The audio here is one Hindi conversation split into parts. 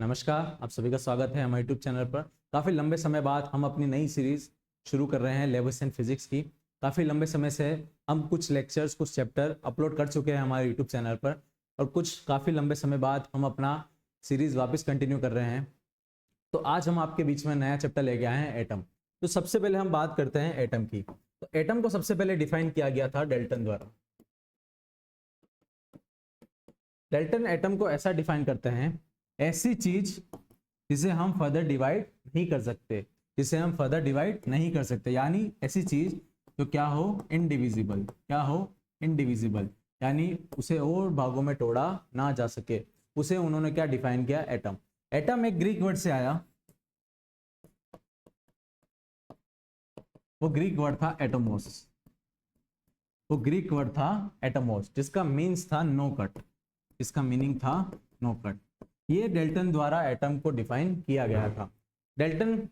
नमस्कार, आप सभी का स्वागत है हमारे यूट्यूब चैनल पर। काफ़ी लंबे समय बाद हम अपनी नई सीरीज़ शुरू कर रहे हैं लेवल्स एंड फिजिक्स की। काफ़ी लंबे समय से हम कुछ लेक्चर्स, कुछ चैप्टर अपलोड कर चुके हैं हमारे यूट्यूब चैनल पर और कुछ काफ़ी लंबे समय बाद हम अपना सीरीज़ वापस कंटिन्यू कर रहे हैं। तो आज हम आपके बीच में नया चैप्टर लेके आए हैं, एटम। तो सबसे पहले हम बात करते हैं एटम की। तो एटम को सबसे पहले डिफाइन किया गया था डेल्टन द्वारा। डेल्टन एटम को ऐसा डिफाइन करते हैं, ऐसी चीज जिसे हम फर्दर डिवाइड नहीं कर सकते, जिसे हम फर्दर डिवाइड नहीं कर सकते, यानी ऐसी चीज जो क्या हो, इनडिविजिबल। क्या हो, इनडिविजिबल, यानी उसे और भागों में तोड़ा ना जा सके। उसे उन्होंने क्या डिफाइन किया, एटम। एटम एक ग्रीक वर्ड से आया। वो ग्रीक वर्ड था एटोमोस। वो ग्रीक वर्ड था एटोमोस, जिसका मीन्स था नो कट। इसका मीनिंग था नो कट। ये डेल्टन द्वारा एटम को डिफाइन किया गया था। डेल्टन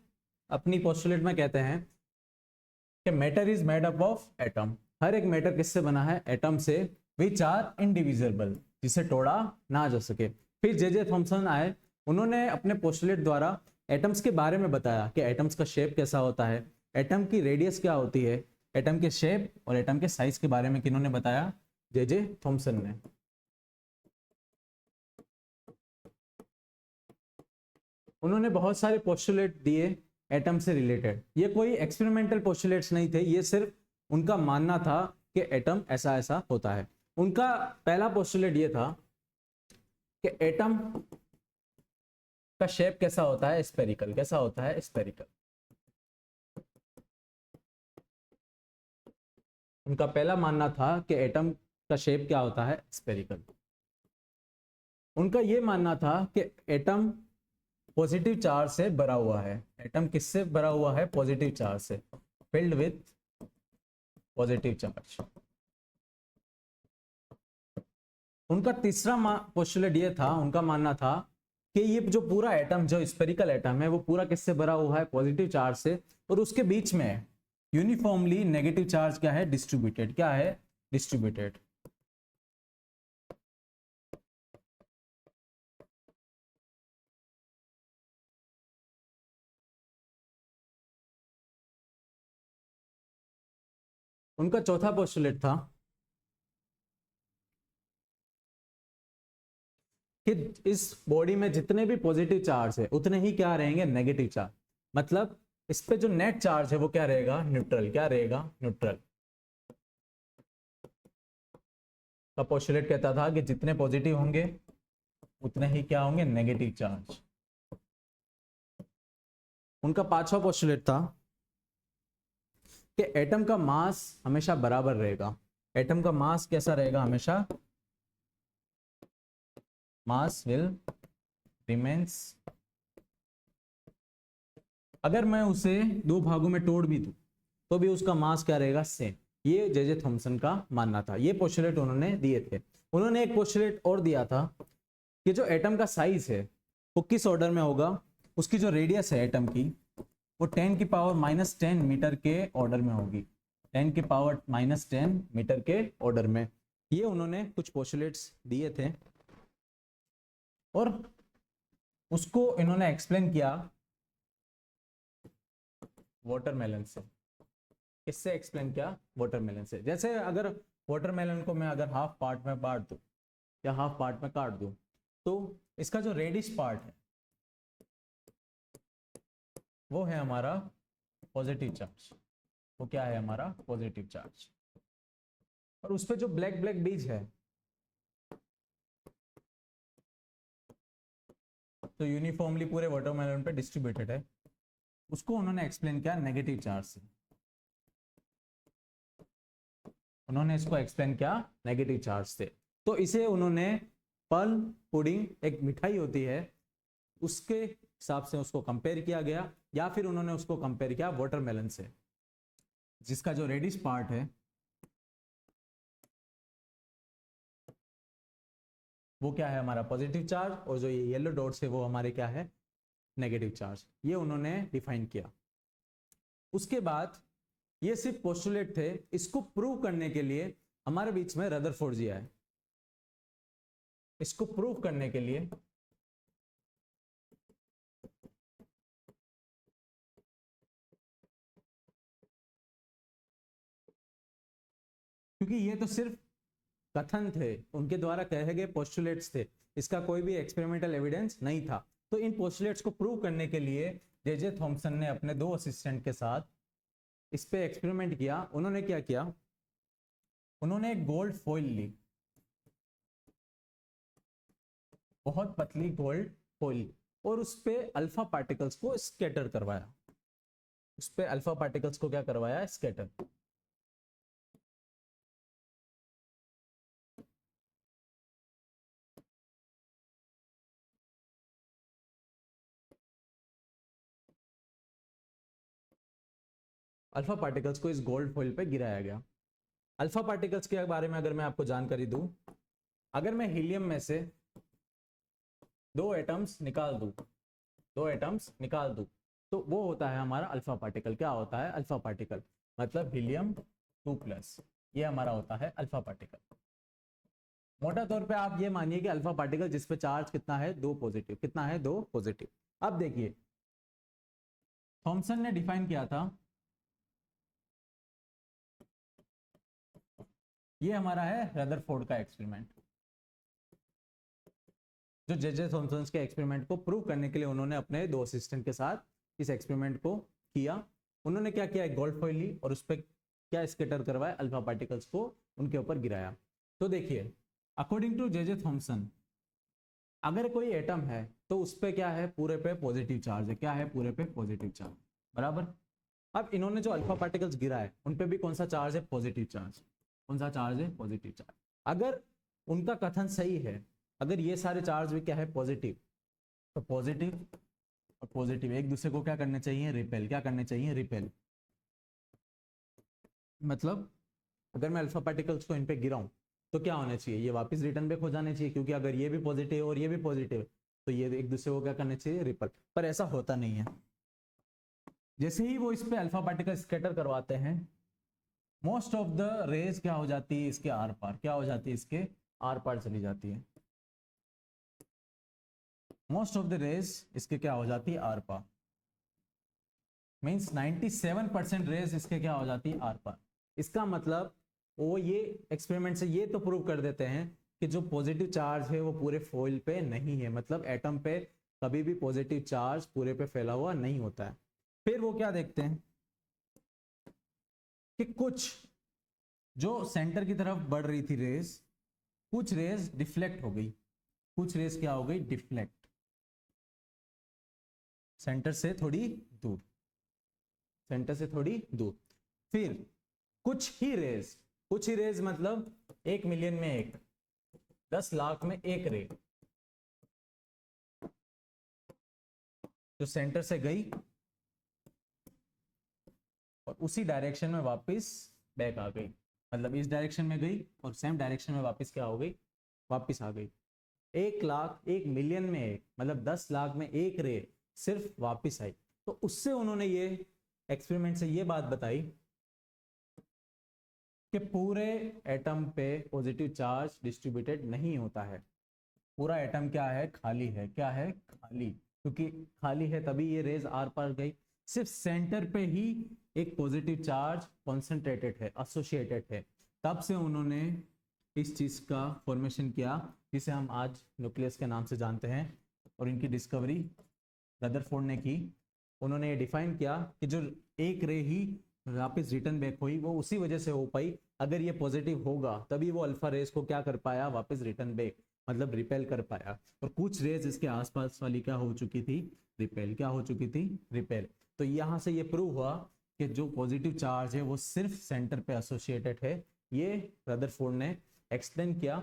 अपनी पोस्टुलेट में कहते हैं कि matter is made up of atom. हर एक मैटर किससे बना है, एटम से। विच आर इनडिविजिबल, जिसे तोड़ा ना जा सके। फिर जे थॉमसन आए, उन्होंने अपने पोस्टुलेट द्वारा एटम्स के बारे में बताया कि एटम्स का शेप कैसा होता है, एटम की रेडियस क्या होती है, एटम के शेप और एटम के साइज के बारे में किन्होंने बताया, जे थॉमसन ने। उन्होंने बहुत सारे पोस्टुलेट दिए एटम से रिलेटेड। ये कोई एक्सपेरिमेंटल पोस्टुलेट्स नहीं थे, ये सिर्फ उनका मानना था कि एटम ऐसा ऐसा होता है। उनका पहला पोस्टुलेट ये था कि एटम का शेप कैसा होता है, स्फेरिकल। कैसा होता है, स्फेरिकल। उनका पहला मानना था कि एटम का शेप क्या होता है, स्फेरिकल। उनका ये मानना था कि एटम पॉजिटिव चार्ज से भरा हुआ है। एटम किससे भरा हुआ है, पॉजिटिव चार्ज से, फिल्ड विथ पॉजिटिव चार्ज। उनका तीसरा पोस्टुलेट ये था, उनका मानना था कि ये जो पूरा एटम, जो स्फेरिकल एटम है, वो पूरा किससे भरा हुआ है, पॉजिटिव चार्ज से, और उसके बीच में यूनिफॉर्मली नेगेटिव चार्ज क्या है, डिस्ट्रीब्यूटेड। क्या है, डिस्ट्रीब्यूटेड। उनका चौथा पोस्टुलेट था कि इस बॉडी में जितने भी पॉजिटिव चार्ज है उतने ही क्या रहेंगे, नेगेटिव चार्ज। मतलब इस पे जो नेट चार्ज है वो क्या रहेगा, न्यूट्रल। क्या रहेगा, न्यूट्रल। का पोस्टुलेट कहता था कि जितने पॉजिटिव होंगे उतने ही क्या होंगे, नेगेटिव चार्ज। उनका पांचवा पोस्टुलेट था कि एटम का मास हमेशा बराबर रहेगा। एटम का मास कैसा रहेगा, हमेशा मास विल रिमेन्स। अगर मैं उसे दो भागों में तोड़ भी दूं तो भी उसका मास क्या रहेगा, सेम। ये जे थॉमसन का मानना था। ये पोस्टुलेट उन्होंने दिए थे। उन्होंने एक पोस्टुलेट और दिया था कि जो एटम का साइज है वो किस ऑर्डर में होगा, उसकी जो रेडियस है एटम की, वो 10 की पावर -10 मीटर के ऑर्डर में होगी। 10 की पावर -10 मीटर के ऑर्डर में। ये उन्होंने कुछ पोस्टुलेट्स दिए थे और उसको इन्होंने एक्सप्लेन किया वाटरमेलन से। किससे एक्सप्लेन किया, वाटरमेलन से। जैसे अगर वाटरमेलन को मैं अगर हाफ पार्ट में बांट दूं या हाफ पार्ट में काट दूं, तो इसका जो रेडिश पार्ट है वो है हमारा पॉजिटिव चार्ज। वो क्या है, हमारा पॉजिटिव चार्ज। और उस पे जो ब्लैक ब्लैक बीज है तो यूनिफॉर्मली पूरे वाटरमेलन पे डिस्ट्रीब्यूटेड है, उसको उन्होंने एक्सप्लेन किया नेगेटिव चार्ज से। उन्होंने इसको एक्सप्लेन किया नेगेटिव चार्ज से। तो इसे उन्होंने पल पुडिंग, एक मिठाई होती है, उसके हिसाब से उसको कंपेयर किया गया, या फिर उन्होंने उसको कंपेयर किया वाटरमेलन से, जिसका जो रेडिश पार्ट है वो क्या है, हमारा पॉजिटिव चार्ज, और जो ये येलो डॉट्स है वो हमारे क्या है, नेगेटिव चार्ज। ये उन्होंने डिफाइन किया। उसके बाद ये सिर्फ पोस्टुलेट थे। इसको प्रूव करने के लिए हमारे बीच में रदरफोर्ड जी आए। इसको प्रूव करने के लिए क्योंकि ये तो सिर्फ कथन थे, उनके द्वारा कहे गए पोस्टुलेट्स थे, इसका कोई भी एक्सपेरिमेंटल एविडेंस नहीं था। तो इन पोस्टुलेट्स को प्रूव करने के लिए जे थॉमसन ने अपने 2 असिस्टेंट के साथ इस पे एक्सपेरिमेंट किया। उन्होंने क्या किया, उन्होंने एक गोल्ड फॉइल ली, बहुत पतली गोल्ड फॉइल, और उस पे अल्फा पार्टिकल्स को स्कैटर करवाया। उस पे अल्फा पार्टिकल्स को क्या करवाया, स्कैटर। अल्फा पार्टिकल्स को इस गोल्ड फॉइल पे गिराया गया। अल्फा पार्टिकल्स के बारे में अगर मैं आपको जानकारी दूं, अगर मैं हीलियम में से 2 एटम्स निकाल दूं, 2 एटम्स निकाल दूं, तो वो होता है हमारा अल्फा पार्टिकल। क्या होता है अल्फा पार्टिकल, मतलब हीलियम 2+, ये हमारा होता है अल्फा पार्टिकल। मोटा तौर पे आप ये मानिए कि अल्फा पार्टिकल जिस पे चार्ज कितना है, 2 पॉजिटिव, कितना है 2 पॉजिटिव। अब देखिए थॉमसन ने डिफाइन किया था, ये हमारा है रदरफोर्ड का एक्सपेरिमेंट, जो जे थॉमसन के एक्सपेरिमेंट को प्रूव करने के लिए उन्होंने अपने 2 असिस्टेंट के साथ इस एक्सपेरिमेंट को किया। उन्होंने क्या किया, एक गोल्ड फॉइल ली और उस पर क्या स्कैटर करवाया, अल्फा पार्टिकल्स को उनके ऊपर गिराया। तो देखिए अकॉर्डिंग टू जे थॉमसन, अगर कोई एटम है तो उस पे क्या है, पूरे पे पॉजिटिव चार्ज है। क्या है, पूरे पे पॉजिटिव चार्ज, बराबर। अब इन्होंने जो अल्फा पार्टिकल्स गिराए उन पे भी कौन सा चार्ज है, पॉजिटिव चार्ज। कौन सा चार्ज है, पॉजिटिव चार्ज। अगर उनका कथन सही है, अगर ये सारे चार्ज भी क्या है, पॉजिटिव, तो पॉजिटिव और पॉजिटिव एक दूसरे को क्या करने चाहिए, रिपेल। क्या करने चाहिए, रिपेल। मतलब अगर मैं अल्फा पार्टिकल्स को इन पे गिराऊं तो क्या होना चाहिए, ये वापस रिटर्न बैक हो जाने चाहिए, क्योंकि अगर ये भी पॉजिटिव और ये भी पॉजिटिव तो ये एक दूसरे को क्या करना चाहिए, रिपेल। पर ऐसा होता नहीं है। जैसे ही वो इस पे अल्फा पार्टिकल स्कैटर करवाते हैं, मोस्ट ऑफ द रेज क्या हो जाती है, इसके आर पार। क्या हो जाती है, इसके आर पार चली जाती है। मोस्ट ऑफ द रेज इसके क्या हो जाती है, आर पार। मीन्स 97% रेज इसके क्या हो जाती है, आर पार। इसका मतलब वो ये एक्सपेरिमेंट से ये तो प्रूव कर देते हैं कि जो पॉजिटिव चार्ज है वो पूरे फॉइल पे नहीं है, मतलब एटम पे कभी भी पॉजिटिव चार्ज पूरे पे फैला हुआ नहीं होता है। फिर वो क्या देखते हैं कि कुछ जो सेंटर की तरफ बढ़ रही थी रेज, कुछ रेज डिफ्लेक्ट हो गई। कुछ रेज क्या हो गई, डिफ्लेक्ट, सेंटर से थोड़ी दूर, सेंटर से थोड़ी दूर। फिर कुछ ही रेज मतलब 1 मिलियन में एक, 10 लाख में एक रे जो सेंटर से गई और उसी डायरेक्शन में वापस बैक आ गई, मतलब इस डायरेक्शन में गई और सेम डायरेक्शन में वापस क्या हो गई, वापस आ गई। 1 लाख, 1 मिलियन में एक, मतलब 10 लाख में एक रे सिर्फ वापस आई। तो उससे उन्होंने ये एक्सपेरिमेंट से ये बात बताई कि पूरे एटम पे पॉजिटिव चार्ज डिस्ट्रीब्यूटेड नहीं होता है। पूरा एटम क्या है, खाली है। क्या है, खाली। क्योंकि खाली है तभी ये रेज आर पार गई। सिर्फ सेंटर पे ही एक पॉजिटिव चार्ज कॉन्सेंट्रेटेड है, एसोसिएटेड है। तब से उन्होंने इस चीज का फॉर्मेशन किया जिसे हम आज न्यूक्लियस के नाम से जानते हैं, और इनकी डिस्कवरी रदरफोर्ड ने की। उन्होंने ये डिफाइन किया कि जो एक रे ही वापस रिटर्न बैक हुई वो उसी वजह से हो पाई, अगर ये पॉजिटिव होगा तभी वो अल्फा रेस को क्या कर पाया, वापस रिटर्न बैक, मतलब रिपेल कर पाया। और कुछ रेज इसके आसपास वाली क्या हो चुकी थी, रिपेल। क्या हो चुकी थी, रिपेल। तो यहाँ से ये प्रूव हुआ कि जो पॉजिटिव चार्ज है वो सिर्फ सेंटर पे एसोसिएटेड है। ये रदरफोर्ड ने एक्सप्लेन किया।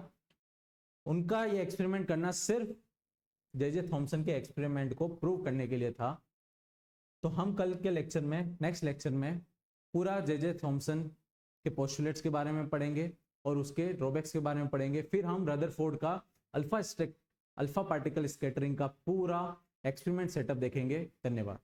उनका ये एक्सपेरिमेंट करना सिर्फ जे थॉमसन के एक्सपेरिमेंट को प्रूव करने के लिए था। तो हम कल के लेक्चर में, नेक्स्ट लेक्चर में पूरा जे थॉमसन के पोस्टुलेट्स के बारे में पढ़ेंगे और उसके ड्रॉबैक्स के बारे में पढ़ेंगे। फिर हम रदरफोर्ड का अल्फा पार्टिकल स्कैटरिंग का पूरा एक्सपेरिमेंट सेटअप देखेंगे। धन्यवाद।